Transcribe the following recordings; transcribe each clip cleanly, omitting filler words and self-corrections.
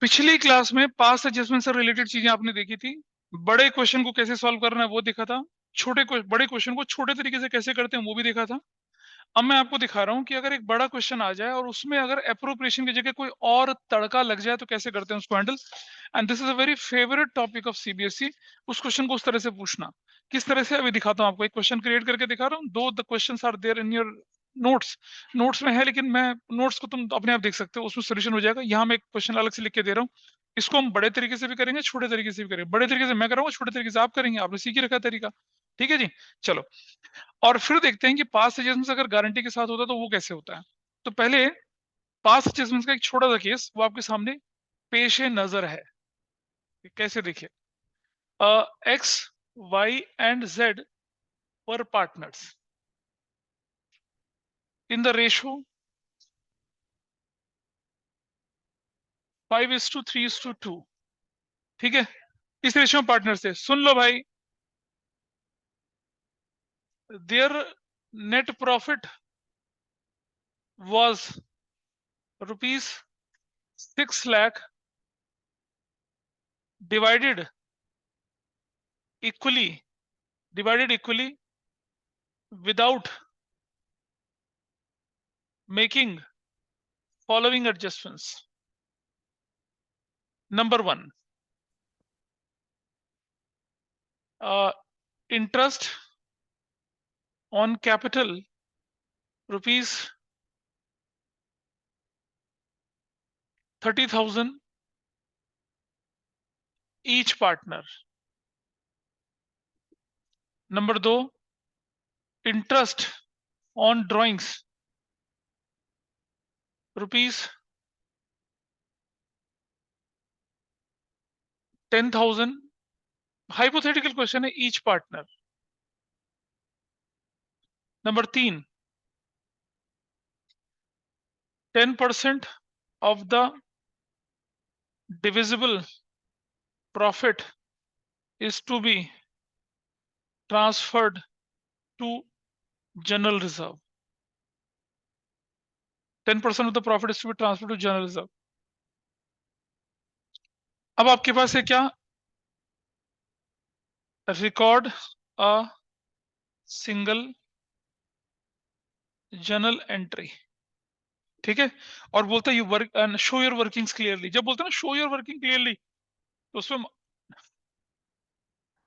पिछली क्लास में past adjustment से रिलेटेड चीजें आपने देखी थी। बड़े क्वेश्चन को कैसे सॉल्व करना है वो देखा था। बड़े क्वेश्चन को छोटे तरीके से कैसे करते हैं वो भी देखा था। अब मैं आपको दिखा रहा हूँ कि अगर एक बड़ा क्वेश्चन आ जाए और उसमें अगर अप्रोप्रिएशन की जगह कोई और तड़का लग जाए तो कैसे करते हैं उसको handle. And this is a very favourite topic of CBSE. उस क्वेश्चन को उस तरह से पूछना। किस तरह से अभी दिखाता हूँ आपको। एक क्वेश्चन क्रिएट करके दिखा रहा हूँ। Though the questions are there in your notes. Notes में है लेकिन मैं नोट्स को तुम अपने आप देख सकते हो, उसमें सोल्यूशन हो जाएगा। यहाँ मैं एक क्वेश्चन अलग से लिख के दे रहा हूँ। इसको हम बड़े तरीके से भी करेंगे, छोटे तरीके से भी करेंगे। बड़े तरीके से मैं कराऊंगा, छोटे तरीके से आप करेंगे। आपने सीख ही रखा तरीका। ठीक है जी। चलो, और फिर देखते हैं कि पास्ट एडजस्टमेंट अगर गारंटी के साथ होता है तो वो कैसे होता है। तो पहले पास्ट एडजस्टमेंट का एक छोटा सा केस वो आपके सामने पेश नजर है। कैसे देखिए, x y and z were partners in the ratio 5:3:2। ठीक है, इस रेशो में पार्टनर थे। सुन लो भाई, their net profit was ₹6 lakh divided equally without making following adjustments. Number one, interest on capital ₹30,000 each partner. Number दो, interest on drawings ₹10,000। Hypothetical question है, ईच पार्टनर। नंबर तीन, 10% of the divisible profit is to be transferred to general reserve. 10% of the profit is to be transferred to general reserve. अब आपके पास है क्या, record a single journal entry. ठीक है, और बोलता है you work show your workings clearly. जब बोलता है ना शो योर वर्किंग क्लियरली, तो उसमें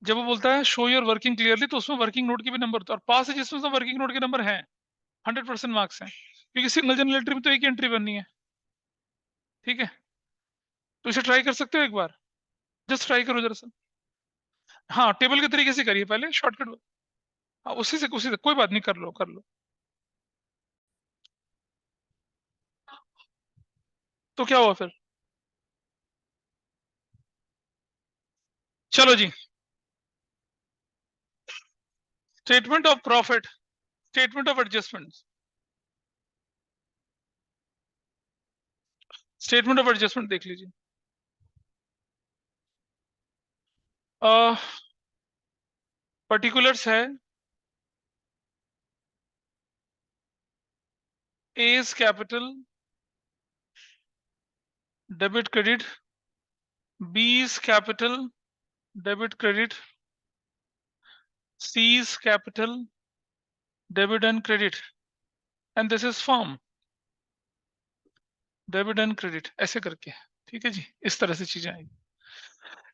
जब वो बोलता है शो योर वर्किंग क्लियरली तो उसमें वर्किंग नोट के भी नंबर और पास है जिसमें सब वर्किंग नोट के नंबर हैं। 100% मार्क्स हैं, क्योंकि सिंगल जर्नल एंट्री में तो एक ही एंट्री बननी है। ठीक है, तो इसे ट्राई कर सकते हो एक बार, जस्ट ट्राई करो जरा सा। हाँ, टेबल के तरीके से करिए पहले, शॉर्टकट। हाँ, उसी से कोई बात नहीं, कर लो कर लो। तो क्या हुआ फिर। चलो जी, statement of profit, statement of adjustment, statement of adjustment देख लीजिए। पर्टिकुलर्स है, A is capital debit credit, B is capital debit credit, C is capital debit and credit, and this is form debit and credit, ऐसे करके। ठीक है जी, इस तरह से चीजें आएंगी।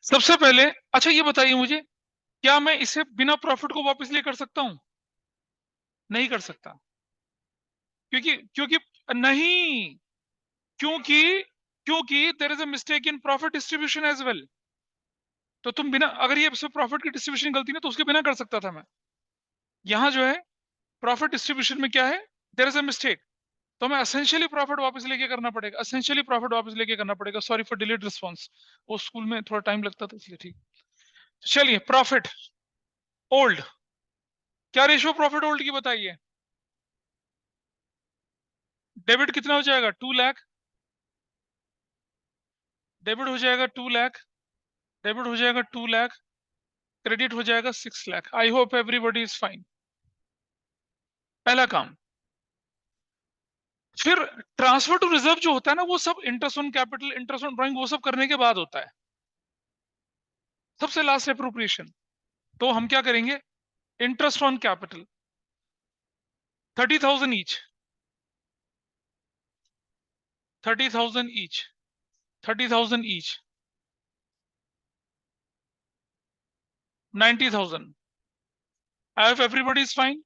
सबसे पहले अच्छा ये बताइए मुझे, क्या मैं इसे बिना प्रॉफिट को वापस ले कर सकता हूं। नहीं कर सकता, क्योंकि क्योंकि नहीं, क्योंकि क्योंकि there is a mistake in profit distribution as well. तो तुम बिना, अगर ये प्रॉफिट की डिस्ट्रीब्यूशन गलती ना तो उसके बिना कर सकता था मैं। यहाँ जो है प्रॉफिट डिस्ट्रीब्यूशन में क्या है, देयर इज अ मिस्टेक, तो मैं असेंशियली प्रॉफिट वापस लेके करना पड़ेगा, असेंशियली प्रॉफिट वापस लेके करना पड़ेगा। सॉरी फॉर डिलेड रिस्पॉन्स, वो स्कूल में थोड़ा टाइम लगता था इसलिए। ठीक, तो चलिए प्रॉफिट ओल्ड, क्या रेशियो प्रॉफिट ओल्ड की बताइए। डेबिट कितना हो जाएगा, 2 लाख। डेबिट हो जाएगा 2 लाख, डेबिट हो जाएगा 2 लाख, क्रेडिट हो जाएगा 6 lakh. I hope everybody is fine. पहला काम, फिर ट्रांसफर टू रिजर्व जो होता है ना, वो सब interest on capital, interest on drawing, वो सब करने के बाद होता है, सबसे लास्ट एप्रोप्रिएशन। तो हम क्या करेंगे, interest on capital 30,000 each, 30,000 each, 30,000 each, 90,000। I hope everybody is fine.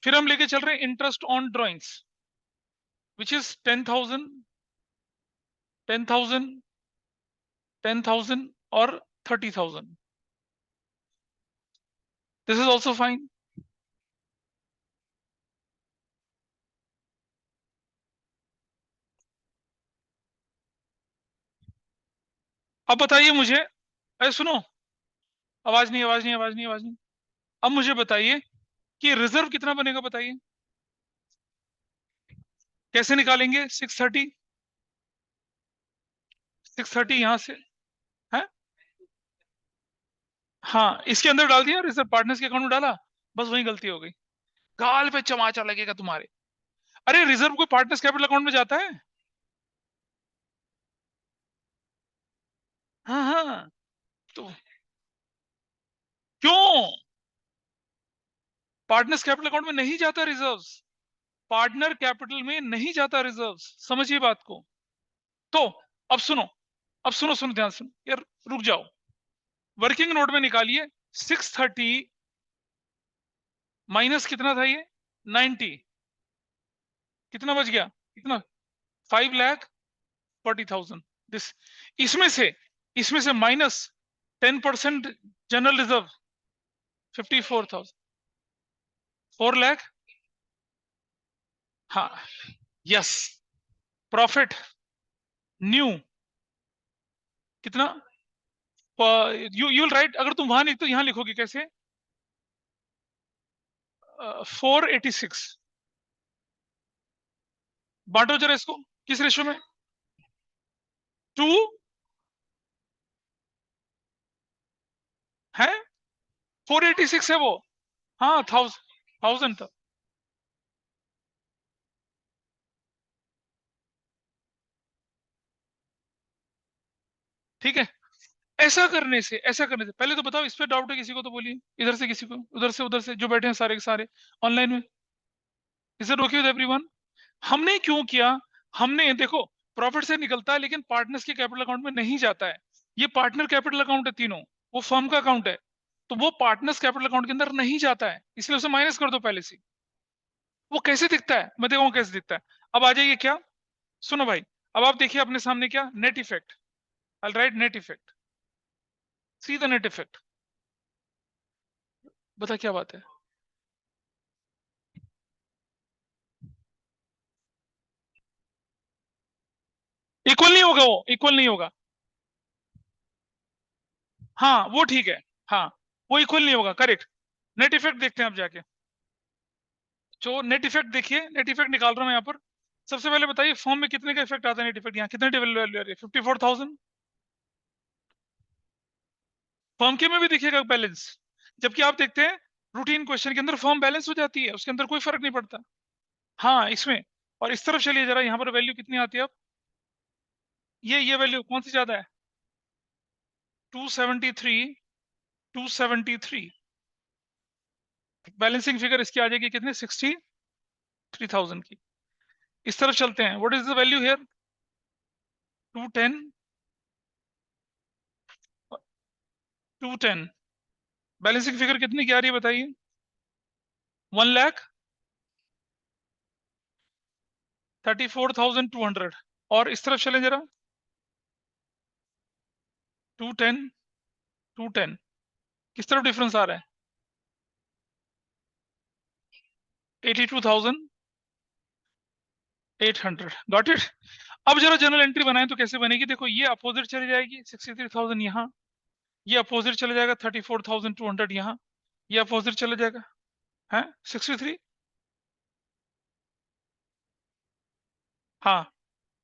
फिर हम लेके चल रहे हैं interest on drawings, which is 10,000, 10,000, 10,000 और 30,000। This is also fine. अब बताइए मुझे, अरे सुनो, आवाज नहीं, आवाज नहीं, आवाज नहीं, आवाज नहीं। अब मुझे बताइए कि रिजर्व कितना बनेगा, बताइए कैसे निकालेंगे। 630, 630 यहां से है। हाँ, इसके अंदर डाल दिया, रिजर्व पार्टनर्स के अकाउंट में डाला, बस वही गलती हो गई। गाल पे चमाचा लगेगा तुम्हारे। अरे रिजर्व कोई पार्टनर्स कैपिटल अकाउंट में जाता है? हाँ हाँ। तो क्यों पार्टनर्स कैपिटल अकाउंट में नहीं जाता रिजर्व्स? पार्टनर कैपिटल में नहीं जाता रिजर्व्स, समझिए बात को। तो अब सुनो, अब सुनो सुनो, ध्यान सुनो यार, रुक जाओ। वर्किंग नोट में निकालिए, 630 माइनस कितना था ये, 90, कितना बच गया, कितना, 5,40,000। दिस, इसमें से, इसमें से माइनस 10% जनरल रिजर्व, 54,000, 4 लाख। हाँ, यस। प्रॉफिट न्यू कितना, यू विल राइट, अगर तुम वहां नहीं तो यहां लिखोगे कैसे, 486। बांटो जरा इसको, किस रेशो में, 2 है, 486 है वो। हाँ, 1000 था। ठीक है। ऐसा करने से, ऐसा करने से पहले तो बताओ, इस पे डाउट है किसी को तो बोलिए, इधर से किसी को, उधर से, उधर से जो बैठे हैं सारे के सारे ऑनलाइन में। Is it okay with everyone? हमने क्यों किया, हमने देखो, प्रॉफिट से निकलता है लेकिन पार्टनर्स के कैपिटल अकाउंट में नहीं जाता है। ये पार्टनर कैपिटल अकाउंट है तीनों, वो फर्म का अकाउंट है, तो वो पार्टनर्स कैपिटल अकाउंट के अंदर नहीं जाता है, इसलिए उसे माइनस कर दो पहले से। वो कैसे दिखता है, मैं देखूंगा कैसे दिखता है। अब आ जाइए क्या, सुनो भाई, अब आप देखिए अपने सामने क्या, net effect. I right net effect, see the net effect. बता क्या बात है। इक्वल नहीं होगा, वो इक्वल नहीं होगा। हाँ वो ठीक है। हाँ, वो इक्वल नहीं होगा, करेक्ट। नेट इफेक्ट देखते हैं आप जाके, जो नेट इफेक्ट देखिए, नेट इफेक्ट निकाल रहा हूं मैं यहाँ पर। सबसे पहले बताइए फॉर्म में कितने का इफेक्ट आता है, नेट इफेक्ट यहाँ कितने वैल्यू आ रही है, 54,000। फॉर्म के में भी दिखेगा बैलेंस, जबकि आप देखते हैं रूटीन क्वेश्चन के अंदर फॉर्म बैलेंस हो जाती है, उसके अंदर कोई फर्क नहीं पड़ता। हाँ इसमें, और इस तरफ चलिए जरा, यहाँ पर वैल्यू कितनी आती है अब, ये वैल्यू कौन सी ज्यादा है, 273, 273। बैलेंसिंग फिगर इसकी आ जाएगी कितने, 63,000 की। इस तरफ चलते हैं, what is the value here, 210, 210। Balancing figure कितनी की आ रही है बताइए, 1,34,200। और इस तरफ चलें जरा, 210, 210, किस तरफ डिफरेंस आ रहा है, 82,800। Got it. अब जरा जनरल एंट्री बनाएं तो कैसे बनेगी, देखो ये अपोजिट चली जाएगी, 63,000 यहाँ, ये अपोजिट चले जाएगा, 34,200 यहाँ, ये अपोजिट चले जाएगा है 63। हाँ,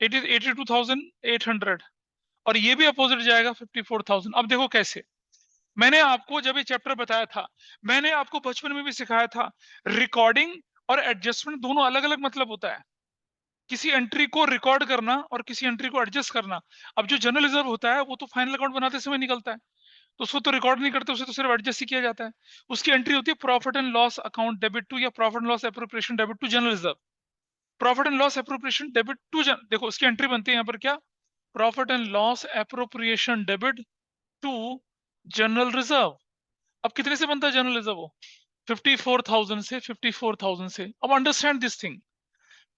82,800। और ये भी अपोजिट जाएगा 54,000। अब देखो कैसे, मैंने आपको जब ये चैप्टर बताया था, मैंने आपको बचपन में भी सिखाया था, रिकॉर्डिंग और एडजस्टमेंट दोनों अलग अलग मतलब होता है। किसी एंट्री को रिकॉर्ड करना और किसी एंट्री को एडजस्ट करना। अब जो जनरल रिजर्व होता है वो तो फाइनल अकाउंट बनाते समय निकलता है, तो उसको तो रिकॉर्ड नहीं करते, उसे तो सिर्फ एडजस्ट ही किया जाता है। उसकी एंट्री होती है profit and loss account debit to, या profit and loss appropriation debit to general reserve. Profit and loss appropriation debit to देखो उसकी एंट्री बनती है यहाँ पर क्या, profit and loss appropriation debit to general reserve. अब कितने से बनता है जनरल रिजर्व वो, 54,000 से, 54,000 से। अब understand this thing,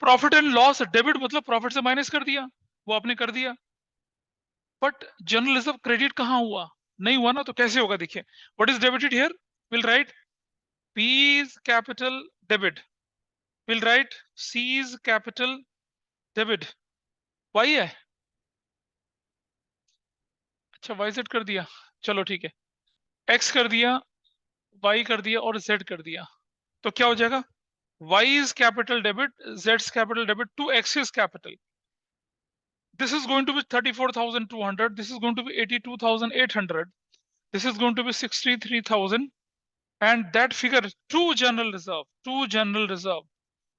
profit and loss debit मतलब प्रॉफिट से माइनस कर दिया, वो आपने कर दिया, बट जनरल रिजर्व क्रेडिट कहां हुआ, नहीं हुआ ना, तो कैसे होगा देखिए, what is debited here, will write P is capital debit, will write C is capital debit, Y है, अच्छा YZ कर दिया, चलो ठीक है, X कर दिया, Y कर दिया और Z कर दिया, तो क्या हो जाएगा, Y is capital debit, Z's capital debit to X is capital. This is going to be 34,200, this is going to be 82,800, this is going to be 63,000, and that figure to general reserve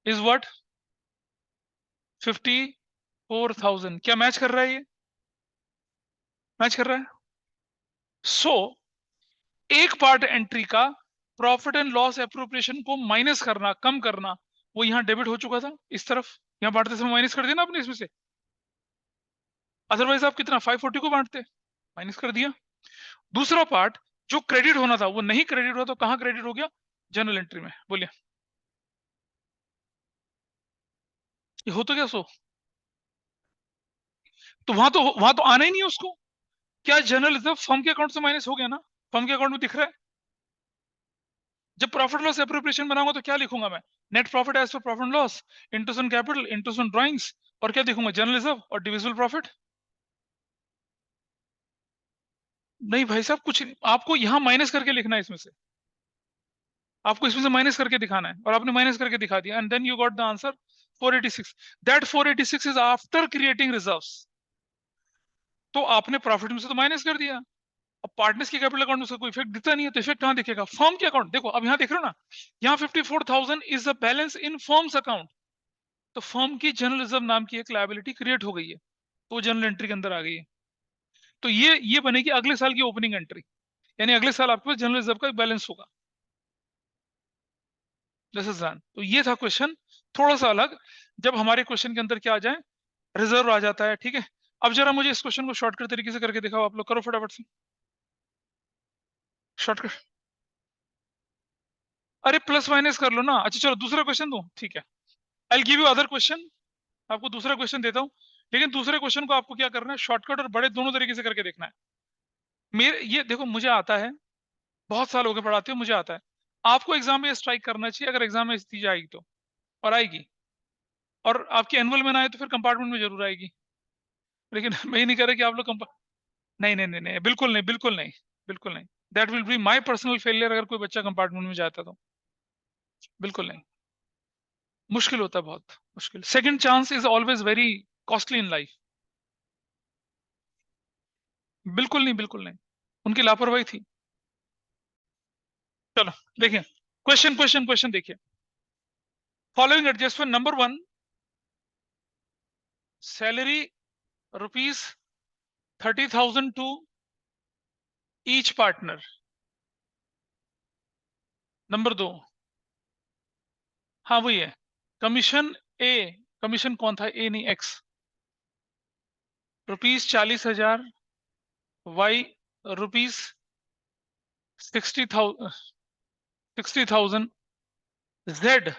is what, 54,000। क्या match कर रहा है, ये match कर रहा है। सो एक part entry का प्रॉफिट एंड लॉस एप्रोप्रिएशन को माइनस करना, कम करना, वो यहाँ डेबिट हो चुका था इस तरफ, यहाँ बांटते समय माइनस कर दिया ना आपने इसमें से, अदरवाइज आप कितना 540 को बांटते, माइनस कर दिया। दूसरा पार्ट जो क्रेडिट होना था वो नहीं क्रेडिट हुआ, तो कहां क्रेडिट हो गया, जनरल एंट्री में, बोलिए ये हो तो क्या, सो तो वहां तो आना ही नहीं है उसको। क्या जनरल रिजर्व फर्म के अकाउंट से माइनस हो गया ना, फर्म के अकाउंट में दिख रहा है। जब प्रॉफिट लॉस एप्रोप्रिएशन बनाऊंगा तो क्या लिखूंगा मैं, net profit as per profit loss into sun capital into sun drawings, और क्या दिखूंगा, जनरल रिजर्व और डिविजिबल प्रॉफिट। नहीं भाई साहब, कुछ आपको यहां माइनस करके लिखना है इसमें से, आपको इसमें से माइनस करके दिखाना है, और आपने माइनस करके दिखा दिया, and then you got the answer 486। That 486 is after creating reserves. तो आपने प्रॉफिट में से तो माइनस कर दिया, अब पार्टनर्स के कैपिटल अकाउंट में उसका कोई इफेक्ट दिखता नहीं है, तो इफेक्ट कहां दिखेगा, फर्म के अकाउंट। देखो अब यहाँ देख रहे हो ना, यहाँ 54,000 is the balance in firms account, तो फर्म की जनरल रिजर्व नाम की एक लायबिलिटी क्रिएट हो गई है, तो जनरल एंट्री के अंदर आ गई है। तो ये बनेगी अगले साल की ओपनिंग एंट्री, यानी अगले साल आपके पास जनरल रिजर्व का बैलेंस होगा। तो ये था क्वेश्चन, थोड़ा सा अलग। जब हमारे क्वेश्चन के अंदर क्या आ जाए, रिजर्व आ जाता है, ठीक है। अब जरा मुझे इस क्वेश्चन को शॉर्टकट तरीके से करके दिखाओ, आप लोग करो फटाफट से शॉर्टकट। अरे प्लस माइनस कर लो ना, अच्छा चलो दूसरा क्वेश्चन दो, ठीक है, I give you other question, आपको दूसरा क्वेश्चन देता हूँ, लेकिन दूसरे क्वेश्चन को आपको क्या करना है, शॉर्टकट और बड़े दोनों तरीके से करके देखना है। मेरे ये देखो, मुझे आता है, बहुत साल हो गए पढ़ाते हो, मुझे आता है। आपको एग्जाम में स्ट्राइक करना चाहिए, अगर एग्जाम में दी जाएगी तो, और आएगी, और आपकी एनुअल में ना आए तो फिर कंपार्टमेंट में जरूर आएगी, लेकिन मैं ये नहीं कह रहा कि आप लोग नहीं नहीं नहीं नहीं, बिल्कुल नहीं, बिल्कुल नहीं, बिल्कुल नहीं। That will be my personal failure अगर कोई बच्चा कंपार्टमेंट में जाता तो, बिल्कुल नहीं। मुश्किल होता है, बहुत मुश्किल, second chance is always very costly in life. बिल्कुल नहीं, बिल्कुल नहीं, उनकी लापरवाही थी। चलो देखिए, क्वेश्चन क्वेश्चन क्वेश्चन देखिए, following adjustment number 1, salary ₹30,000 to each partner. Number 2, हाँ वही है, कमीशन ए, कमीशन कौन था, ए नहीं x, ₹40,000, y ₹60,000, 60,000, z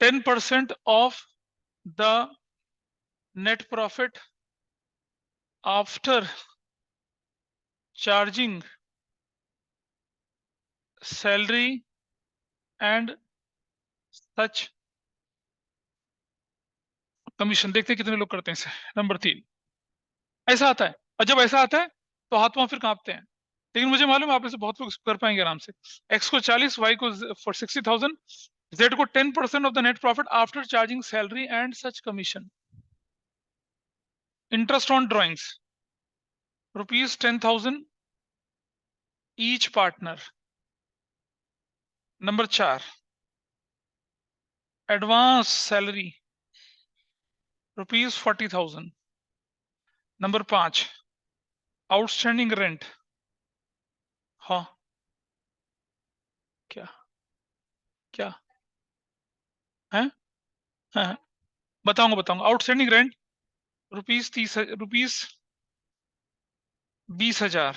10% of the net profit after charging salary and such commission. देखते हैं कितने लोग करते हैं इसे। नंबर 3 ऐसा आता है, और जब ऐसा आता है तो हाथ पांव फिर कांपते हैं, लेकिन मुझे मालूम है आप में से बहुत लोग इसको कर पाएंगे आराम से। एक्स को 40, वाई को फॉर 60,000, जेड को 10% of the net profit after charging salary and such commission. Interest on drawings ₹10,000 each partner. Number 4, advance salary ₹40,000। Number 5, outstanding rent. हाँ, क्या क्या है? हाँ, हाँ, बताऊंगा। आउटस्टैंडिंग रेंट रुपीस 20,000,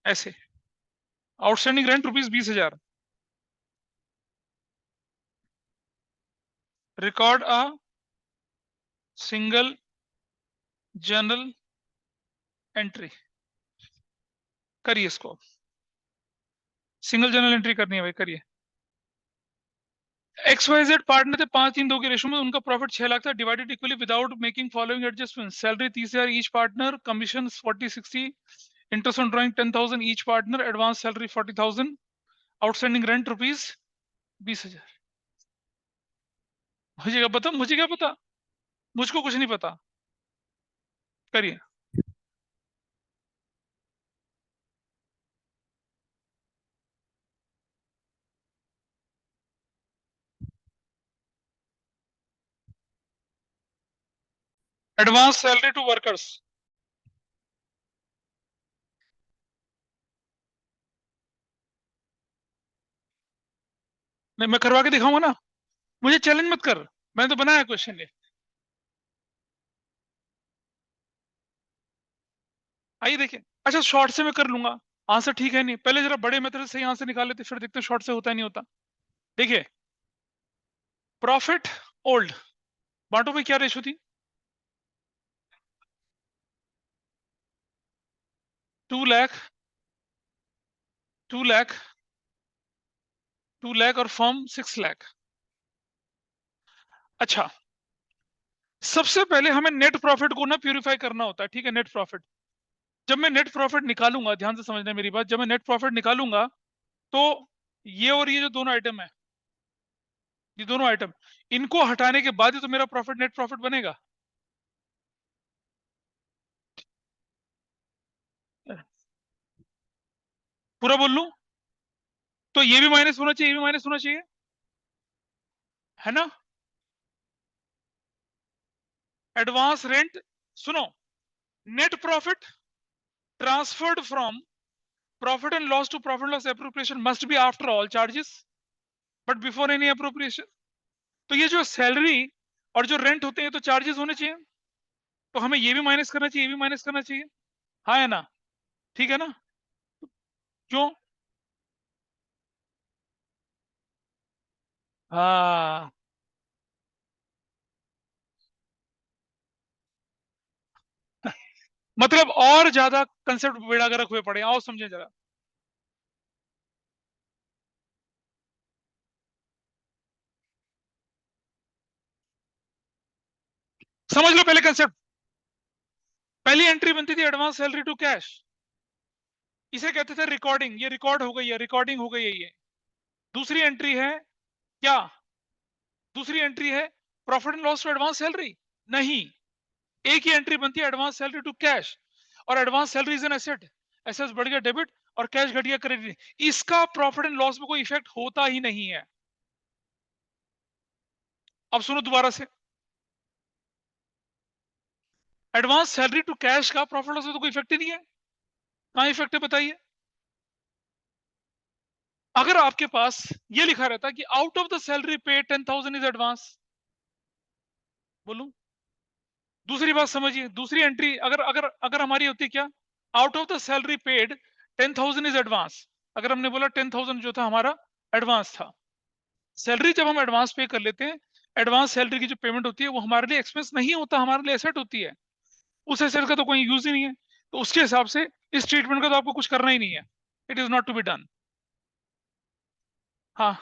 ऐसे। Outstanding rent ₹20,000। Record a single journal entry. करिए इसको, सिंगल जर्नल एंट्री करनी है भाई, करिए। XYZ पार्टनर थे 5-3-2 के रेशो में, उनका प्रॉफिट 6 लाख था, divided equally without making following adjustment. Salary 30,000 each partner, commission 40-60, interest on drawing 10,000 each partner, advance salary 40,000, outstanding rent ₹20,000। मुझे क्या पता, मुझको कुछ नहीं पता। करिए। Advance salary to workers. नहीं, मैं करवा के दिखाऊंगा ना, मुझे चैलेंज मत कर, मैंने तो बनाया क्वेश्चन ये। आइए देखिए। अच्छा, शॉर्ट से मैं कर लूंगा, आंसर ठीक है नहीं, पहले जरा बड़े मेथड से आंसर निकाल लेते, फिर देखते हैं शॉर्ट से होता है नहीं होता। देखिए, प्रॉफिट ओल्ड, बांटो भाई, क्या रेशो थी? 2 लाख, 2 लाख, 2 लाख और फर्म 6 लाख। अच्छा, सबसे पहले हमें नेट प्रॉफिट को ना प्यूरिफाई करना होता है, ठीक है? नेट प्रॉफिट, जब मैं नेट प्रॉफिट निकालूंगा, ध्यान से समझना मेरी बात, जब मैं नेट प्रॉफिट निकालूंगा, तो ये और ये जो दोनों आइटम है, ये दोनों आइटम, इनको हटाने के बाद ही तो मेरा प्रॉफिट नेट प्रॉफिट बनेगा। पूरा बोल लूं? तो ये भी माइनस होना चाहिए, ये भी माइनस होना चाहिए, है ना? एडवांस रेंट, सुनो, net profit transferred from profit and loss to profit loss appropriation must be after all charges but before any appropriation. तो ये जो सैलरी और जो रेंट होते हैं तो चार्जेस होने चाहिए, तो हमें ये भी माइनस करना चाहिए, ये भी माइनस करना चाहिए। हाँ है ना? ठीक है ना? क्यों? हाँ, मतलब और ज्यादा कंसेप्ट बेड़ा गर्क हुए पड़े, आओ समझे जरा। समझ लो पहले कंसेप्ट। पहली एंट्री बनती थी एडवांस सैलरी टू कैश, इसे कहते थे रिकॉर्डिंग, ये रिकॉर्ड हो गई है, रिकॉर्डिंग हो गई है ये। दूसरी एंट्री है क्या? दूसरी एंट्री है profit and loss to advance salary. नहीं, एक ही एंट्री बनती है एडवांस सैलरी टू कैश, और advance salary is an asset, assets बढ़ गया डेबिट और कैश घट गया क्रेडिट, इसका प्रॉफिट एंड लॉस में कोई इफेक्ट होता ही नहीं है। अब सुनो दोबारा से, एडवांस सैलरी टू कैश का प्रॉफिट लॉस में तो कोई इफेक्ट ही नहीं है। कहां इफेक्ट है बताइए? अगर आपके पास ये लिखा रहता कि आउट ऑफ द सैलरी पे 10,000 इज एडवांस, बोलूं? दूसरी बात समझिए, दूसरी एंट्री अगर अगर अगर हमारी होती क्या, out of the salary paid 10,000 is advance, अगर हमने बोला 10,000 जो था हमारा एडवांस था। सैलरी जब हम एडवांस पे कर लेते हैं, एडवांस सैलरी की जो पेमेंट होती है वो हमारे लिए एक्सपेंस नहीं होता, हमारे लिए एसेट होती है, उस एसेट का तो कोई यूज ही नहीं है, तो उसके हिसाब से इस ट्रीटमेंट का तो आपको कुछ करना ही नहीं है, it is not to be done. हाँ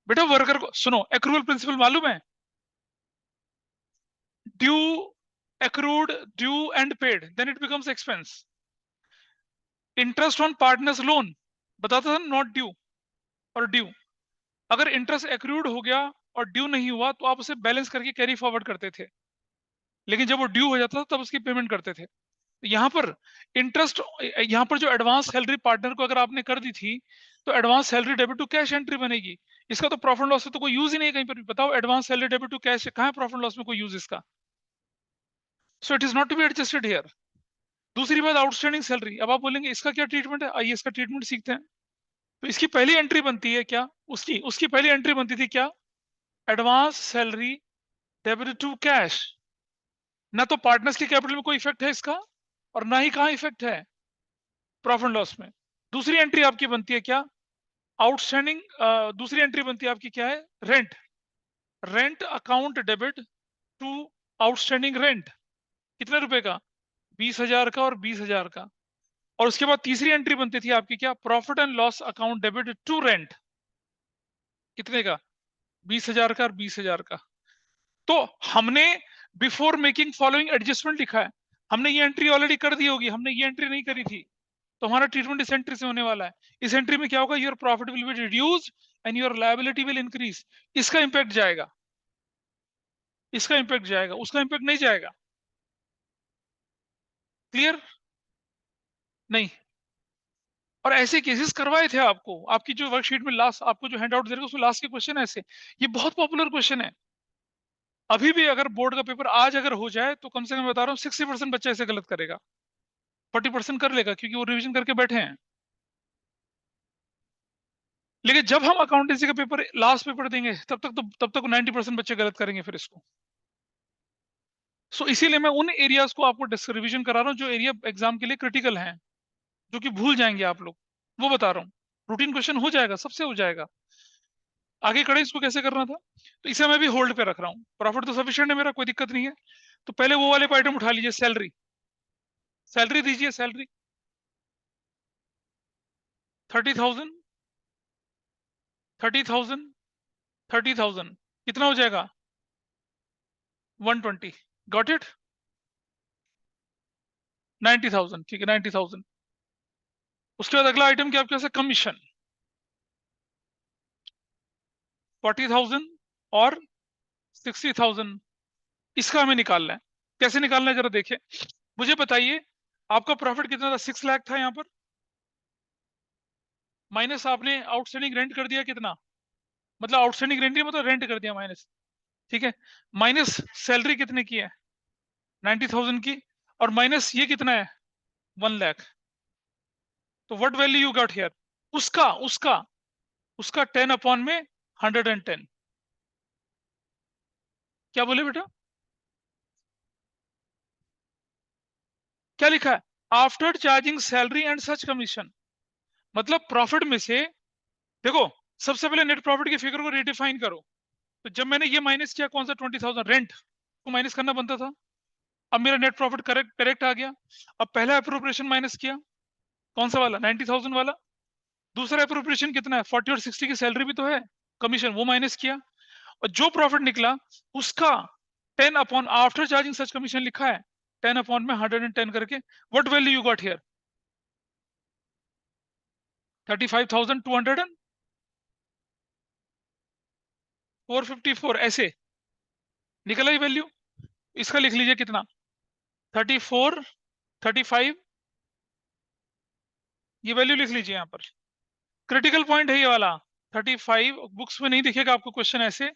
बेटा, वर्कर को सुनो, एक्रूअल प्रिंसिपल मालूम है? Due, accrued, due and paid, then it becomes expense. Interest on partners loan बताता था नॉट ड्यू और ड्यू, अगर इंटरेस्ट एक्रूड हो गया और ड्यू नहीं हुआ तो आप उसे बैलेंस करके कैरी फॉरवर्ड करते थे, लेकिन जब वो ड्यू हो जाता था तब उसकी पेमेंट करते थे। यहाँ पर इंटरेस्ट, यहाँ पर जो एडवांस सैलरी पार्टनर को अगर आपने कर दी थी तो advance salary debit to cash entry बनेगी। इसका तो प्रॉफिट लॉस में तो कोई यूज ही नहीं है कहीं पर भी। बताओ advance salary debit to cash कहाँ है प्रॉफिट लॉस में कोई यूज इसका? So it is not to be adjusted here. दूसरी बात आउटस्टैंडिंग सैलरी, अब आप बोलेंगे इसका क्या ट्रीटमेंट है, आइए इसका ट्रीटमेंट सीखते हैं। तो इसकी पहली एंट्री बनती है क्या, उसकी उसकी पहली एंट्री बनती थी क्या, advance salary debit to cash. ना तो पार्टनर्स के कैपिटल में कोई इफेक्ट है इसका, और ना ही कहाँ इफेक्ट है प्रॉफिट लॉस में। दूसरी एंट्री आपकी बनती है क्या, आउटस्टैंडिंग, दूसरी एंट्री बनती है आपकी क्या है, rent, rent account debit to outstanding rent. कितने रुपए का, 20,000 का और 20,000 का। और उसके बाद तीसरी एंट्री बनती थी आपकी क्या, profit and loss account debit to rent. कितने का, 20,000 का और 20,000 का। तो हमने बिफोर मेकिंग फॉलोइंग एडजस्टमेंट लिखा है, हमने ये एंट्री ऑलरेडी कर दी होगी, हमने ये एंट्री नहीं करी थी। तो हमारा ट्रीटमेंट इस एंट्री से होने वाला है। इस एंट्री में क्या होगा, your profit will be reduced and your liability will increase. इसका इंपैक्ट जाएगा, इसका इंपैक्ट जाएगा, उसका इंपैक्ट नहीं जाएगा। क्लियर? नहीं। और ऐसे केसेस करवाए थे आपको, आपकी जो वर्कशीट में लास्ट आपको जो हैंड आउट दे रहे उसमें लास्ट के क्वेश्चन ऐसे। ये बहुत पॉपुलर क्वेश्चन है। अभी भी अगर बोर्ड का पेपर आज अगर हो जाए तो कम से कम बता रहा हूँ 60% बच्चा ऐसे गलत करेगा, 40% कर लेगा क्योंकि वो रिवीजन करके बैठे हैं। लेकिन जब हम अकाउंटेंसी का पेपर लास्ट पेपर देंगे तब तक 90% बच्चे गलत करेंगे फिर इसको। सो इसीलिए मैं उन एरियाज को आपको रिवीजन करा रहा हूँ जो एरिया एग्जाम के लिए क्रिटिकल हैं, जो कि भूल जाएंगे आप लोग, वो बता रहा हूँ। रूटीन क्वेश्चन हो जाएगा, सबसे हो जाएगा। आगे कड़े इसको कैसे करना था, तो इसे मैं भी होल्ड पे रख रहा हूँ। प्रॉफिट तो सफिशिएंट है मेरा, कोई दिक्कत नहीं है। तो पहले वो वाले आइटम उठा लीजिए, सैलरी, सैलरी दीजिए, सैलरी 30,000, 30,000, 30,000, कितना हो जाएगा, 120। गॉट इट, 90,000, ठीक है 90,000। उसके बाद अगला आइटम क्या आपके पास है, कमीशन 40,000 और 60,000। इसका हमें निकालना है। कैसे निकालना है जरा देखिए, मुझे बताइए। आपका प्रॉफिट कितना था, 6 लाख था यहाँ पर, माइनस आपने आउटस्टैंडिंग रेंट कर दिया कितना, मतलब आउटस्टैंडिंग रेंट नहीं मतलब रेंट कर दिया माइनस, ठीक है। माइनस सैलरी कितने की है, 90,000 की, और माइनस ये कितना है, 1 लाख। तो what value you got here, उसका उसका उसका 10 अपॉन में 110। क्या बोले बेटा, क्या लिखा है, after charging salary and such commission. मतलब प्रॉफिट में से देखो, सबसे पहले नेट प्रॉफिट की फिगर को रिडिफाइन करो। तो जब मैंने ये माइनस किया कौन सा, 20,000 रेंट को माइनस करना बनता था। अब मेरा नेट प्रॉफिट करेक्ट करेक्ट आ गया। अब पहला अप्रोप्रिएशन माइनस किया, कौन सा वाला, 90,000 वाला। दूसरा अप्रोप्रिएशन कितना है, 40 और 60 की सैलरी भी तो है, कमीशन, वो माइनस किया। और जो प्रॉफिट निकला उसका 10 अपॉन, आफ्टर चार्जिंग सच कमीशन लिखा है, 10 अपॉन में 110 करके। What value you got here, 35,204, ऐसे निकला ही वैल्यू। इसका लिख लीजिए कितना, 34, 35, ये वैल्यू लिख लीजिए यहाँ पर। क्रिटिकल पॉइंट है ये वाला, 35 बुक्स में नहीं दिखेगा आपको क्वेश्चन ऐसे।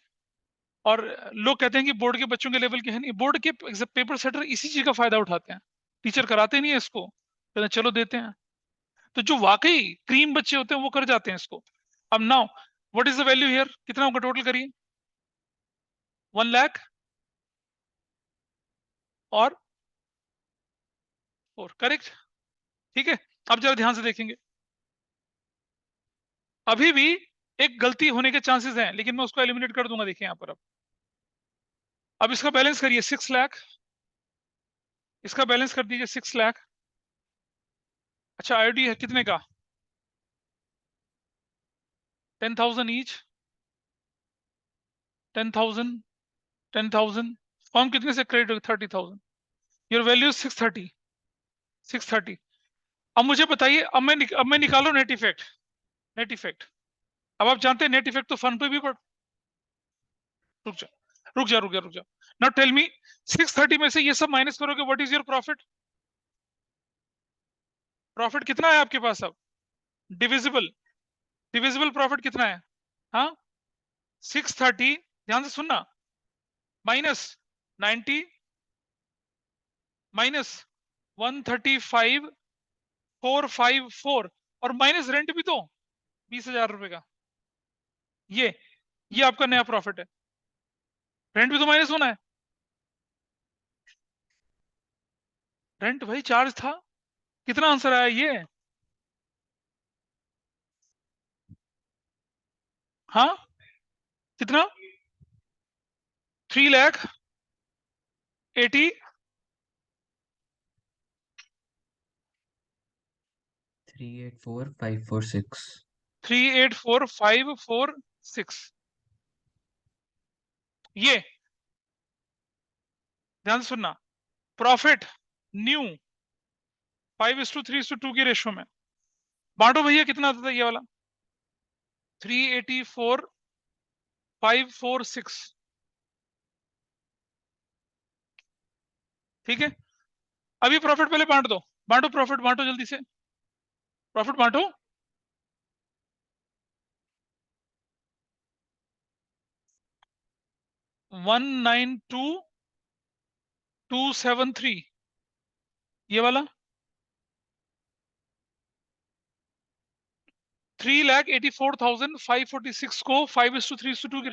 और लोग कहते हैं कि बोर्ड के बच्चों के लेवल के हैं, नहीं, बोर्ड के पेपर सेटर इसी चीज का फायदा उठाते हैं। टीचर कराते नहीं है इसको, कहते हैं चलो देते हैं। तो जो वाकई क्रीम बच्चे होते हैं वो कर जाते हैं इसको। अब now what is the value here, कितना होगा टोटल करिए, 1 लाख और 4, करेक्ट, ठीक है। अब जरा ध्यान से देखेंगे, अभी भी एक गलती होने के चांसेस हैं, लेकिन मैं उसको एलिमिनेट कर दूंगा। देखिए यहाँ पर, अब इसका बैलेंस करिए, 6 लाख, इसका बैलेंस कर दीजिए 6 लाख। अच्छा आईडी है कितने का, 10,000 ईच, 10,000, 10,000। फॉर्म कितने से क्रेडिट होगी, 30,000। Your value 630, 630। अब मुझे बताइए, अब मैं निकालो नेट इफेक्ट, नेट इफेक्ट। अब आप जानते हैं नेट इफेक्ट तो फन पे भी पड़, रुक जा रुक जा रुक जा रुक जा। नाउ टेल मी, 630 में से ये सब माइनस करोगे, what is your profit, profit कितना है आपके पास अब? डिविजिबल, डिविजिबल प्रॉफिट कितना है? हाँ, 630, ध्यान से सुनना, माइनस 90, माइनस 135 454, और माइनस रेंट भी तो 20,000 रुपए का। ये आपका नया प्रॉफिट है। रेंट भी तो माइनस होना है। रेंट भाई चार्ज था। कितना आंसर आया ये? हाँ, कितना? 3,80,000। 384546। 3,84,546। ये ध्यान से सुनना, प्रॉफिट न्यू 5:3:2 की रेशो में बांटो भैया, कितना आता था ये वाला? 3,84,546। ठीक है, अभी प्रॉफिट पहले बांट दो। बांटो प्रॉफिट, बांटो जल्दी से, प्रॉफिट बांटो। 192,273, ये वाला 3,84,546 को 5:3:2 की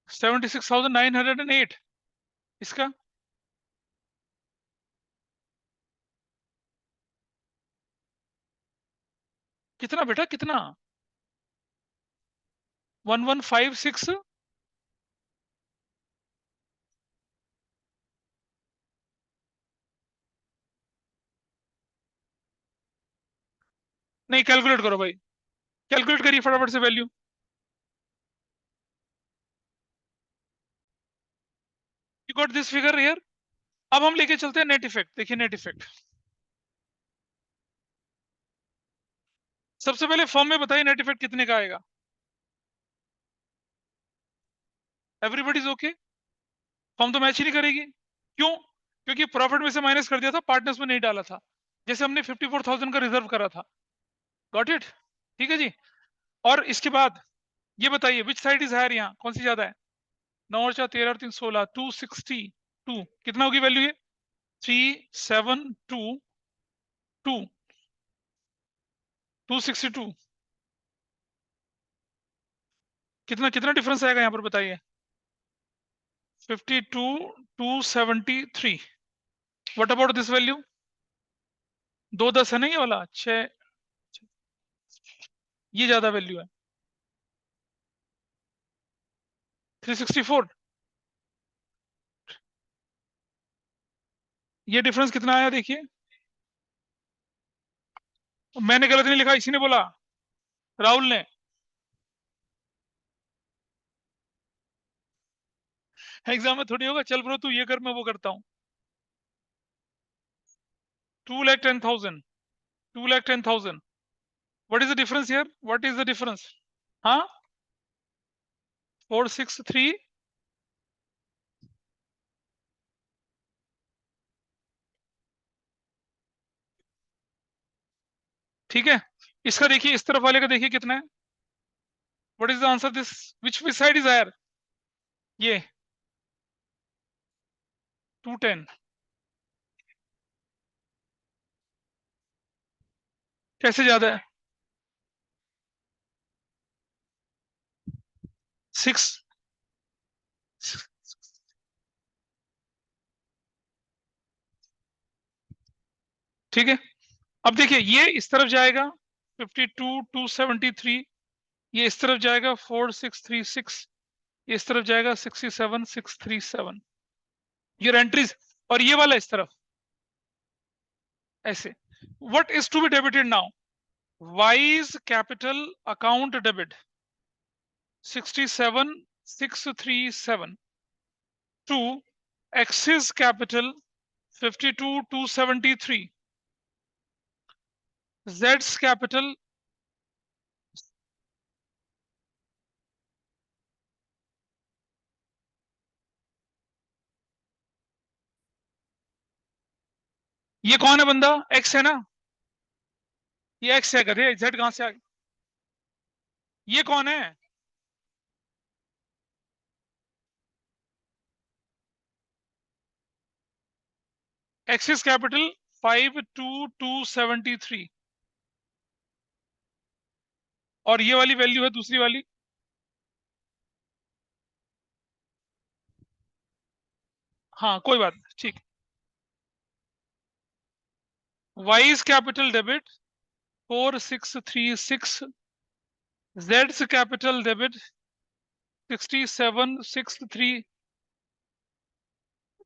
76,908। इसका कितना बेटा, कितना? 1156। नहीं, कैलकुलेट करो भाई, कैलकुलेट करिए फटाफट से value. You got this figure here. अब हम लेके चलते हैं नेट इफेक्ट। देखिए नेट इफेक्ट, सबसे पहले फॉर्म में बताइए नेट इफेक्ट कितने का आएगा? Everybody is okay? फॉर्म तो मैच ही नहीं करेगी। क्यों? क्योंकि प्रॉफिट में से माइनस कर दिया था, पार्टनर्स में नहीं डाला था, जैसे हमने 54,000 का रिजर्व करा था। Got it? ठीक है जी। और इसके बाद ये बताइए विच साइड इज हायर, यहाँ कौन सी ज्यादा है? 9 और 4 13 और 3 16, 262। कितना होगी वैल्यू ये? 3,722, 262। कितना कितना डिफरेंस आएगा यहाँ पर बताइए? 52,273। What about this value? 210 है ना ये वाला, 6, ये ज्यादा वैल्यू है। 364। ये डिफरेंस कितना आया देखिए? मैंने गलत नहीं लिखा, इसी ने बोला, राहुल ने। एग्जाम में थोड़ी होगा, चल ब्रो तू ये कर मैं वो करता हूँ। 2,10,000, 2,10,000। What is the difference here? What is the difference? हाँ, 463। ठीक है, इसका देखिए, इस तरफ वाले का देखिए कितना है। What is the answer this? Which side is higher? ये 210। कैसे ज्यादा है? 6। ठीक है, अब देखिए ये इस तरफ जाएगा 52,273, ये इस तरफ जाएगा 4,636, ये इस तरफ जाएगा 67,637। ये एंट्रीज, और ये वाला इस तरफ ऐसे। What is to be debited now? Y's capital account debit 67,637 to x's capital 52,273, जेड्स कैपिटल। ये कौन है बंदा? एक्स है ना? ये एक्स है, गधे, जेड कहां से आ गया? ये कौन है? एक्सिस कैपिटल 52273, और ये वाली वैल्यू है दूसरी वाली। हाँ कोई बात नहीं, ठीक। वाइज कैपिटल डेबिट 4636, जेड्स capital debit 6763,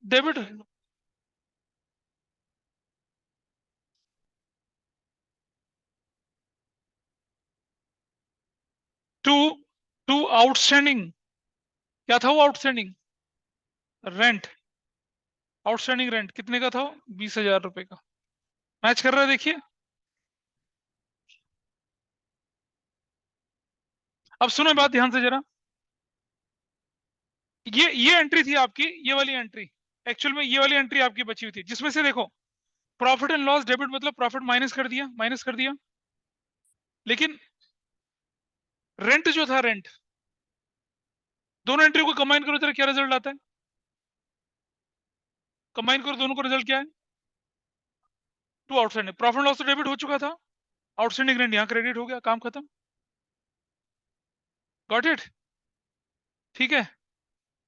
debit. To to outstanding, क्या था वो आउटस्टैंडिंग? रेंट। आउटस्टैंडिंग रेंट कितने का था? 20,000 रुपए का। मैच कर रहा है, देखिए। अब सुनो बात ध्यान से जरा। ये एंट्री थी आपकी, ये वाली एंट्री। एक्चुअल में ये वाली एंट्री आपकी बची हुई थी, जिसमें से देखो, प्रॉफिट एंड लॉस डेबिट मतलब प्रॉफिट माइनस कर दिया, माइनस कर दिया। लेकिन रेंट जो था, रेंट, दोनों एंट्री को कंबाइन करो जरा, क्या रिजल्ट आता है? कंबाइन करो दोनों को, रिजल्ट क्या है? To outstanding. प्रॉफिट लॉस तो डेबिट हो चुका था, आउटस्टैंडिंग रेंट यहाँ क्रेडिट हो गया, काम खत्म। Got it? ठीक है।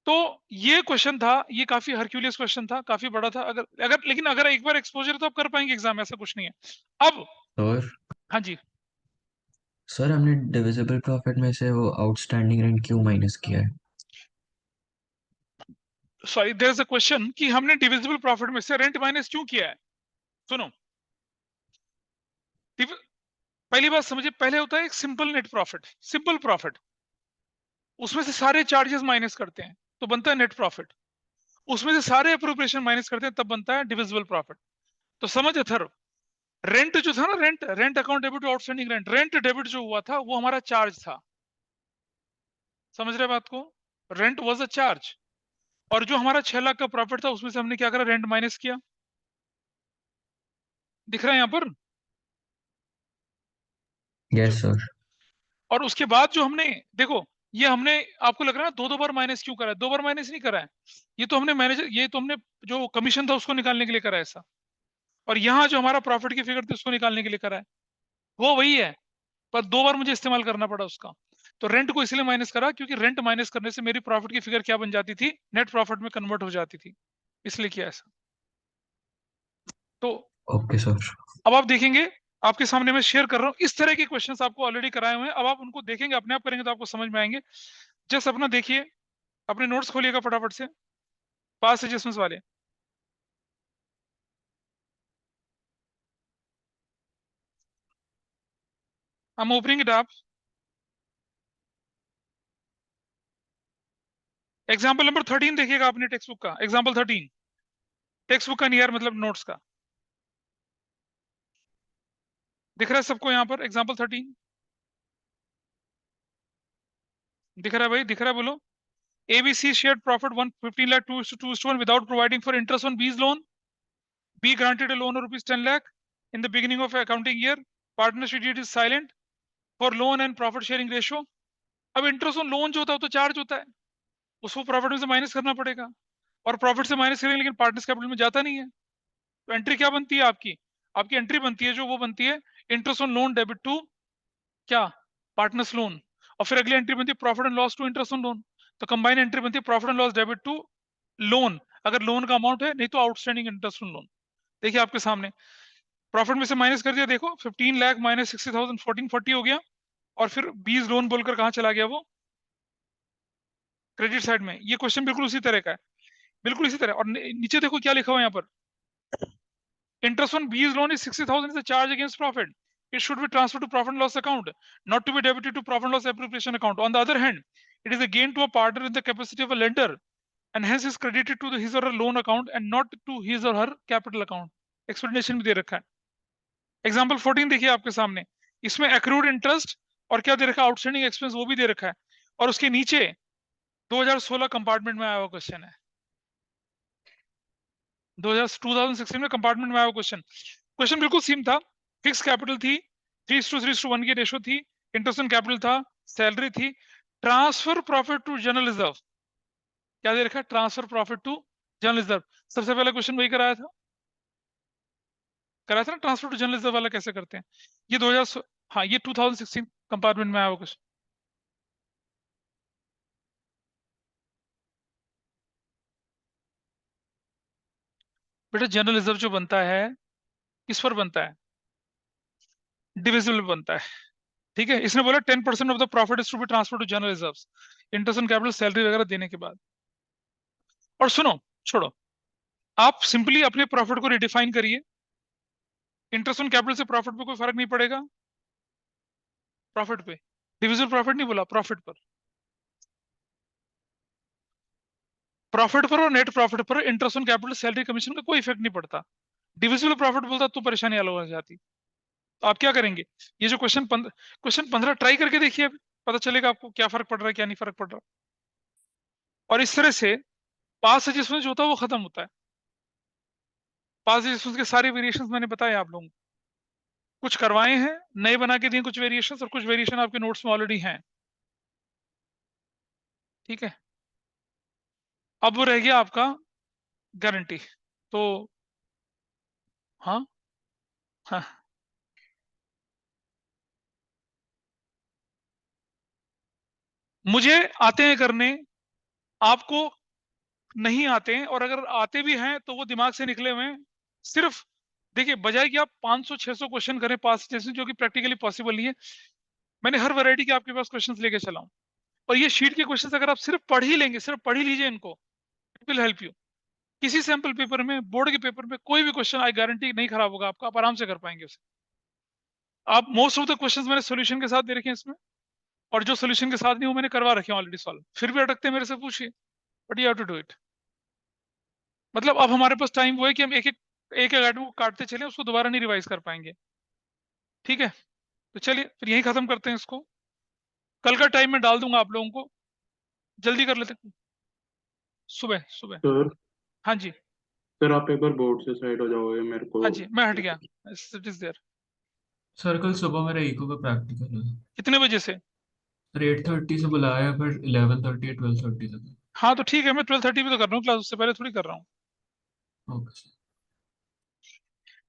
तो ये क्वेश्चन था, ये काफी हरक्यूलियस क्वेश्चन था, काफी बड़ा था। अगर अगर लेकिन अगर एक बार एक्सपोजर तो आप कर पाएंगे एग्जाम, ऐसा कुछ नहीं है। अब सर हाँ जी। सर हमने डिविजिबल प्रॉफिट में से वो आउटस्टैंडिंग रेंट क्यों माइनस किया है? Sorry, there is a question कि हमने डिविजिबल प्रॉफिट में से रेंट माइनस क्यों किया है। सुनो, पहली बात समझिए, पहले होता है एक simple net profit, simple profit, उसमें से सारे चार्जेस माइनस करते हैं तो बनता है नेट प्रॉफिट। उसमें से सारे अप्रोप्रिएशन माइनस करते हैं तब बनता है डिविजिबल प्रॉफिट। तो समझ अथर, रेंट जो था ना, rent, rent account debit to outstanding rent, rent debit जो हुआ था वो हमारा चार्ज था। समझ रहे बात को? Rent was a charge. और जो हमारा 6 लाख का प्रॉफिट था उसमें से हमने क्या करा, रेंट माइनस किया। दिख रहा है यहाँ पर? जो, यस सर। और उसके बाद जो हमने, देखो, ये हमने, आपको लग रहा है ना दो दो बार माइनस क्यों करा है? दो बार माइनस नहीं करा है। ये तो हमने मैनेजर, ये तो हमने जो कमीशन था उसको निकालने के लिए करा है ऐसा। और यहाँ जो हमारा प्रॉफिट की फिगर थी उसको निकालने के लिए करा है। वो वही है, पर दो बार मुझे इस्तेमाल करना पड़ा उसका। तो रेंट को इसलिए माइनस करा क्योंकि रेंट माइनस करने से मेरी प्रॉफिट की फिगर क्या बन जाती थी, नेट प्रॉफिट में कन्वर्ट हो जाती थी, इसलिए किया ऐसा। तो ओके सर। अब आप देखेंगे, आपके सामने मैं शेयर कर रहा हूँ, इस तरह के क्वेश्चंस आपको ऑलरेडी कराए हुए हैं। अब आप उनको देखेंगे, अपने आप करेंगे तो आपको समझ में आएंगे। जस्ट अपना देखिए, अपने नोट्स खोलिएगा फटाफट से, पास एडजस्टमेंट्स वाले। हम ओपनिंग इट आप। एग्जाम्पल नंबर 13 देखिएगा अपने टेक्स्ट बुक का, एग्जाम्पल 13, टेक्स्ट बुक का नियर मतलब नोट्स का। दिख रहा है सबको यहाँ पर एग्जाम्पल 13? दिख रहा है भाई, दिख रहा है, बोलो। ABC shared profit 115 lakh 2:1 without providing for interest on B's loan. B granted a loan of rupees 10 lakh in the beginning of accounting year. Partnership deed is silent for loan and profit sharing ratio. अब interest on loan जो होता है वो तो charge होता है, उसको profit में से माइनस करना पड़ेगा। और प्रॉफिट से माइनस करेंगे लेकिन पार्टनर्स कैपिटल में जाता नहीं है। तो एंट्री क्या बनती है आपकी? आपकी एंट्री बनती है जो वो बनती है, interest on loan debit to क्या, पार्टनर्स लोन। और फिर अगली एंट्री बनती है profit and loss to interest on loan. तो कंबाइन एंट्री बनती है profit and loss debit to loan, अगर लोन का अमाउंट है, नहीं तो आउटस्टैंडिंग इंटरेस्ट ऑन लोन। देखिए आपके सामने, प्रॉफिट में से माइनस कर दिया, देखो 15 लाख माइनस 60,000, 1440 हो गया। और फिर 20 लोन बोलकर कहाँ चला गया वो, क्रेडिट साइड में। ये क्वेश्चन बिल्कुल उसी तरह का है, बिल्कुल इसी तरह। और नीचे देखो क्या लिखा हुआ है यहाँ पर, interest on B's loan is 60,000 is a charge against profit. It should be transferred to profit and loss account, not to be debited to profit and loss appropriation account. On the other hand, it is a gain to a partner in the capacity of a lender, and hence is credited to his or her loan account and not to his or her capital account. Explanation भी दे रखा है। Example 14 देखिए आपके सामने, इसमें accrued interest और क्या दे रखा है, आउटस्टैंडिंग एक्सपेंस वो भी दे रखा है। और उसके नीचे 2016 कंपार्टमेंट में आया हुआ क्वेश्चन है। 2016 में कंपार्टमेंट में आया क्वेश्चन। क्वेश्चन बिल्कुल सेम था। फिक्स कैपिटल थी, 3:3:1 की रेशो थी, इंटरेस्ट ऑन कैपिटल था, सैलरी थी, transfer profit to general reserve. क्या दे रखा है? Transfer profit to general reserve. सबसे पहला क्वेश्चन वही कराया था ना, ट्रांसफर टू जनरल रिजर्व वाला कैसे करते हैं। ये 2000, हाँ ये 2016 कंपार्टमेंट में आया हुआ क्वेश्चन। बेटा जनरल रिजर्व जो बनता है किस पर बनता है? डिविजिबल बनता है। ठीक है, इसने बोला 10% of the profit is to be transfer to general reserve interest on capital salary वगैरह देने के बाद। और सुनो, छोड़ो, आप सिंपली अपने प्रॉफिट को रिडिफाइन करिए। इंटरेस्ट ऑन कैपिटल से प्रॉफिट पे कोई फर्क नहीं पड़ेगा। प्रॉफिट पे, डिविजिबल प्रॉफिट नहीं बोला, प्रॉफिट पर। प्रॉफिट पर और नेट प्रॉफिट पर interest on capital salary commission का कोई इफेक्ट नहीं पड़ता। डिविजिबल प्रॉफिट बोलता तो परेशानी अलग हो जाती। तो आप क्या करेंगे? ये जो क्वेश्चन 15 ट्राई करके देखिए, अभी पता चलेगा आपको क्या फर्क पड़ रहा है क्या नहीं फर्क पड़ रहा। और इस तरह से पास सजेशंस जो होता है वो खत्म होता है। पास सजेशंस के सारे वेरिएशंस मैंने बताए आप लोगों को, कुछ करवाए हैं, नए बना के दिए कुछ वेरिएशंस, और कुछ वेरिएशन आपके नोट्स में ऑलरेडी हैं। ठीक है, अब वो रह गया आपका गारंटी। तो हाँ, हाँ, मुझे आते हैं करने, आपको नहीं आते हैं, और अगर आते भी हैं तो वो दिमाग से निकले हुए हैं। सिर्फ देखिए, बजाय कि आप 500-600 क्वेश्चन करें पास जैसे, जो कि प्रैक्टिकली पॉसिबल नहीं है, मैंने हर वैरायटी के आपके पास क्वेश्चंस लेके चला हूं। और ये शीट के क्वेश्चंस अगर आप सिर्फ पढ़ ही लेंगे, सिर्फ पढ़ ही लीजिए इनको, इट विल हेल्प यू। किसी सैंपल पेपर में, बोर्ड के पेपर में कोई भी क्वेश्चन आई गारंटी नहीं खराब होगा आपका, आप आराम से कर पाएंगे उसे। आप मोस्ट ऑफ द क्वेश्चंस मैंने सोल्यूशन के साथ दे रखे हैं इसमें, और जो सोल्यूशन के साथ नहीं वो मैंने करवा रखे हैं ऑलरेडी सॉल्व। फिर भी अटकते हैं मेरे से, पूछिए, but you have to do it. मतलब अब हमारे पास टाइम वो है कि हम एक एक आइटम को काटते चले, उसको दोबारा नहीं रिवाइज कर पाएंगे। ठीक है, तो चलिए फिर यही खत्म करते हैं इसको। कल का टाइम मैं डाल दूंगा आप लोगों को, जल्दी कर लेते हैं। सुबह सुबह। सर हाँ जी, सर आप एक बार बोर्ड से साइड हो जाओगे मेरे को। हाँ जी, मैं हट गया। It is there. सर कल सुबह मेरा इको का प्रैक्टिकल है। कितने बजे से? सर 8:30 से बुलाया है, पर 11:30 12:30 तक। हाँ तो ठीक है, मैं 12:30 पे तो कर रहा हूँ क्लास, उससे पहले थोड़ी कर रहा हूँ। ओके।